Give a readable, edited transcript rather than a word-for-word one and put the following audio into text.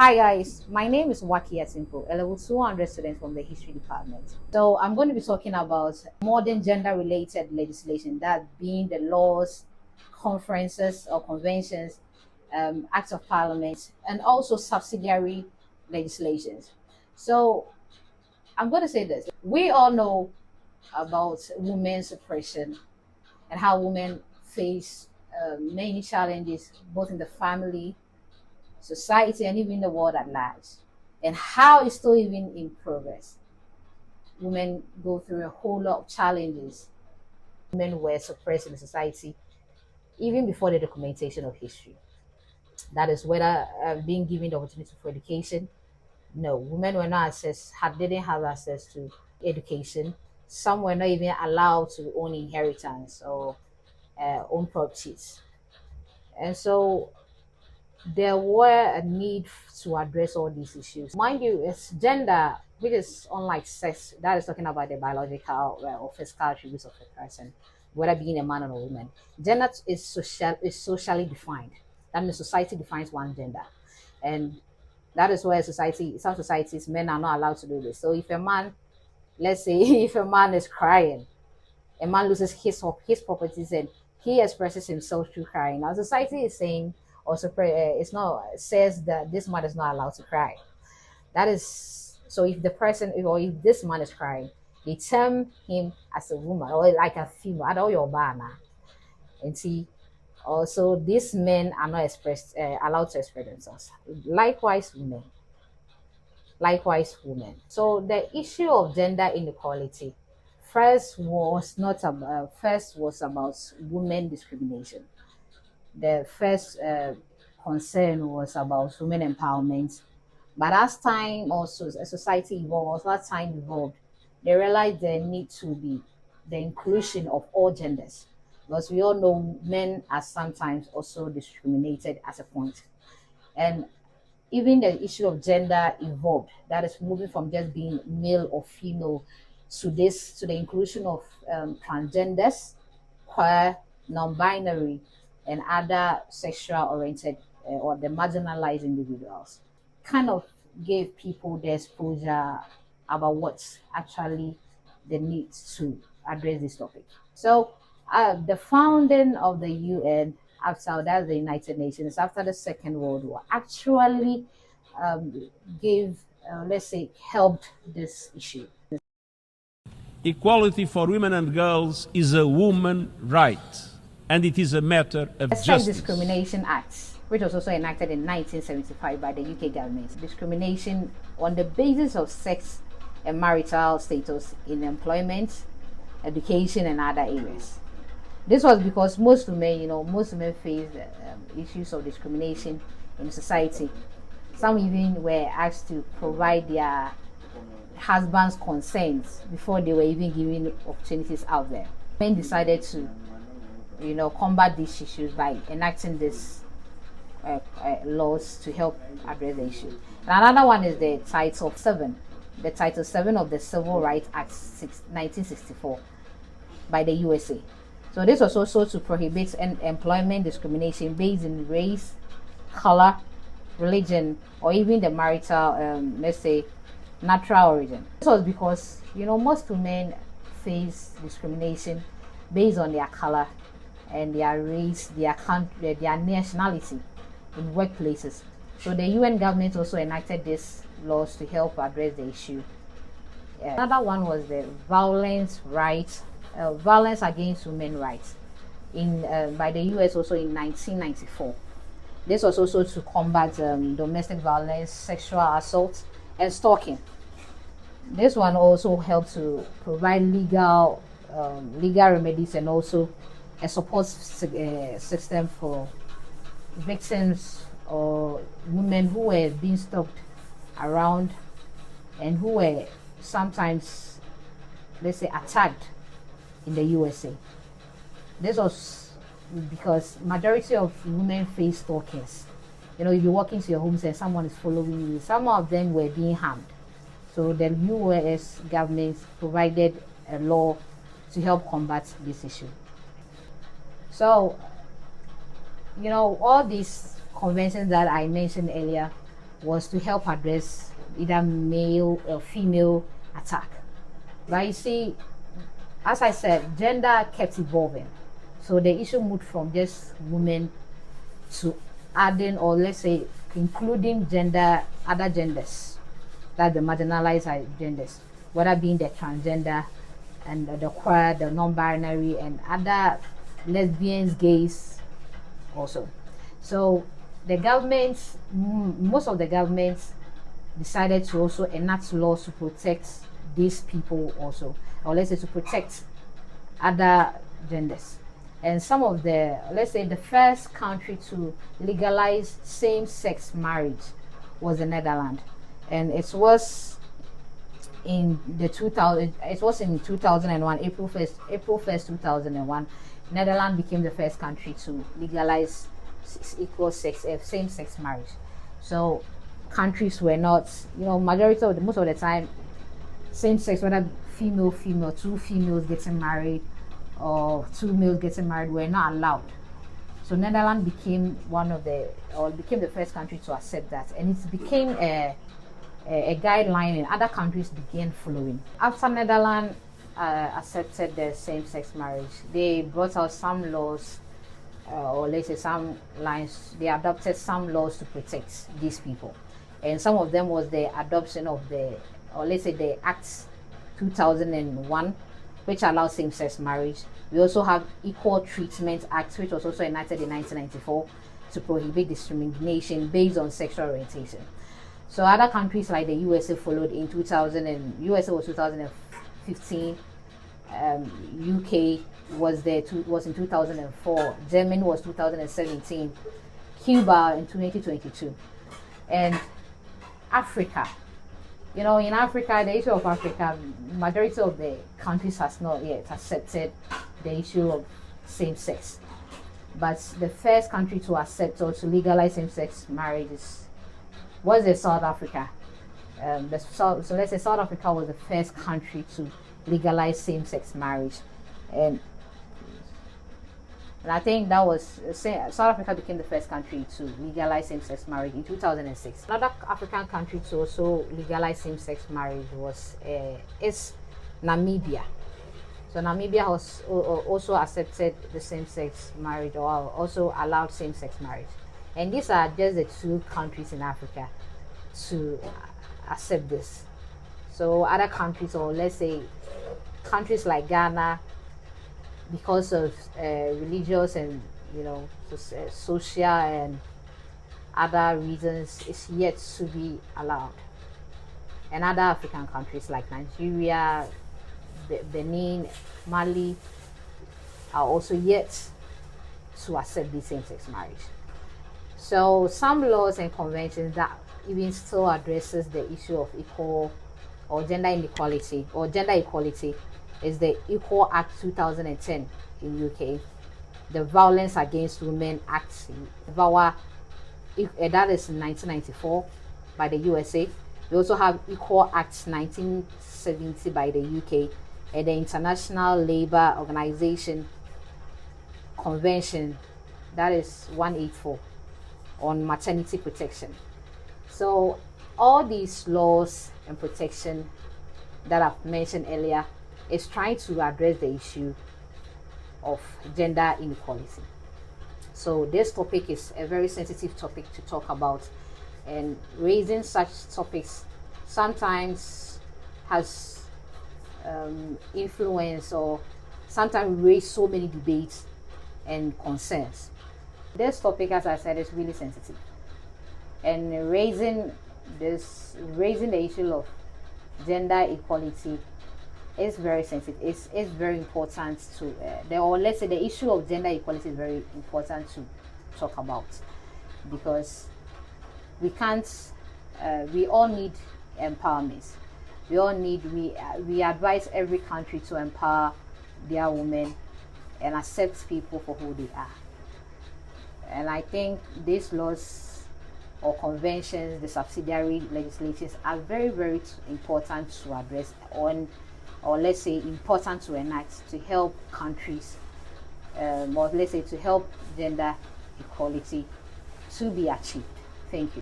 Hi guys, my name is Waki Atimpo, a level 200 student from the history department. So I'm going to be talking about modern gender related legislation, that being the laws, conferences or conventions, acts of parliament, and also subsidiary legislations. So I'm going to say this. We all know about women's oppression and how women face many challenges both in the family, society, and even the world at large, and how it's still even in progress. Women go through a whole lot of challenges. Women were suppressed in the society even before the documentation of history. That is whether being given the opportunity for education. No, women were not didn't have access to education. Some were not even allowed to own inheritance or own properties. And so there were a need to address all these issues. Mind you, it's gender, which is unlike sex, that is talking about the biological or physical attributes of a person, whether being a man or a woman. Gender is socially defined. That means society defines one gender. And that is where some societies, men are not allowed to do this. So if a man, let's say, if a man is crying, a man loses his properties and he expresses himself through crying. Now society is saying, it's not says that this man is not allowed to cry. That is so if if this man is crying, they term him as a woman or like a female. I don't know your banner. And see, also these men are not allowed to express themselves. Likewise women. So the issue of gender inequality first was about women discrimination. The first concern was about women empowerment. But as time also as society evolved, as time evolved, they realized there need to be the inclusion of all genders. Because we all know men are sometimes also discriminated at a point. And even the issue of gender evolved. That is moving from just being male or female to the inclusion of transgenders, queer, non-binary, and other sexual oriented or the marginalized individuals. Kind of gave people the exposure about what's actually the need to address this topic. So the founding of the UN, after that's the United Nations, after the Second World War, actually gave, let's say, helped this issue. Equality for women and girls is a woman right, and it is a matter of The Sex justice. Discrimination Act, which was also enacted in 1975 by the UK government. Discrimination on the basis of sex and marital status in employment, education, and other areas. This was because most women face issues of discrimination in society. Some even were asked to provide their husband's consent before they were even given opportunities out there. Men decided to, combat these issues by enacting these laws to help address the issue. And another one is the Title 7, of the Civil Rights Act 1964 by the USA. So this was also to prohibit employment discrimination based in race, color, religion, or even the marital, let's say, natural origin. This was because most women face discrimination based on their color and their race, their country, their nationality in workplaces. So the UN government also enacted these laws to help address the issue. Another one was the violence against women rights in by the US also in 1994. This was also to combat domestic violence, sexual assault, and stalking. This one also helped to provide legal remedies and also a support system for victims or women who were being stalked around and who were sometimes, let's say, attacked in the USA. This was because majority of women face stalkers. If you walk into your homes and someone is following you, some of them were being harmed. So the US government provided a law to help combat this issue. So, all these conventions that I mentioned earlier was to help address either male or female attack. But you see, as I said, gender kept evolving. So the issue moved from just women to adding, or let's say including other genders, that the marginalized genders, whether being the transgender and the queer, the non-binary, and other lesbians, gays also. So the governments, most of the governments decided to also enact laws to protect these people also, or let's say to protect other genders. And some of the, let's say the first country to legalize same-sex marriage was the Netherlands, and it was in 2001, April 1st 2001. Netherlands became the first country to legalize same-sex marriage. So countries were not, most of the time, same-sex, whether female, two females getting married or two males getting married, were not allowed. So Netherlands became became the first country to accept that, and it became a guideline, and other countries began following. After Netherlands accepted the same-sex marriage, they brought out some laws, or let's say some lines. They adopted some laws to protect these people, and some of them was the adoption of the Act 2001, which allows same-sex marriage. We also have Equal Treatment Act, which was also enacted in 1994 to prohibit discrimination based on sexual orientation. So other countries like the USA followed in 2000, and USA was 2015. UK was in 2004. Germany was 2017. Cuba in 2022, and Africa. In Africa, the issue of Africa, majority of the countries has not yet accepted the issue of same-sex. But the first country to accept or to legalize same-sex marriages was South Africa. So let's say South Africa was the first country to legalize same-sex marriage, and I think that was South Africa became the first country to legalize same-sex marriage in 2006. Another African country to also legalize same-sex marriage is Namibia. So Namibia has also accepted the same-sex marriage, or also allowed same-sex marriage. And these are just the two countries in Africa to accept this. So other countries, or let's say countries like Ghana, because of religious and social and other reasons, is yet to be allowed. And other African countries like Nigeria, Benin, Mali are also yet to accept this same-sex marriage. So some laws and conventions that even still addresses the issue of equal or gender inequality or gender equality is the Equal Act 2010 in UK, the Violence Against Women Act, VAWA, that is in 1994 by the USA. We also have Equal Act 1970 by the UK, and the International Labour Organization Convention, that is 184, on maternity protection. So all these laws and protection that I've mentioned earlier is trying to address the issue of gender inequality. So this topic is a very sensitive topic to talk about, and raising such topics sometimes has influence, or sometimes raise so many debates and concerns. This topic, as I said, is really sensitive, and raising the issue of gender equality is very sensitive. It's very important to or let's say the issue of gender equality is very important to talk about, because we all need empowerment. We advise every country to empower their women and accept people for who they are. And I think these laws or conventions, the subsidiary legislations, are very, very important to address, or let's say important to enact, to help countries, or let's say to help gender equality to be achieved. Thank you.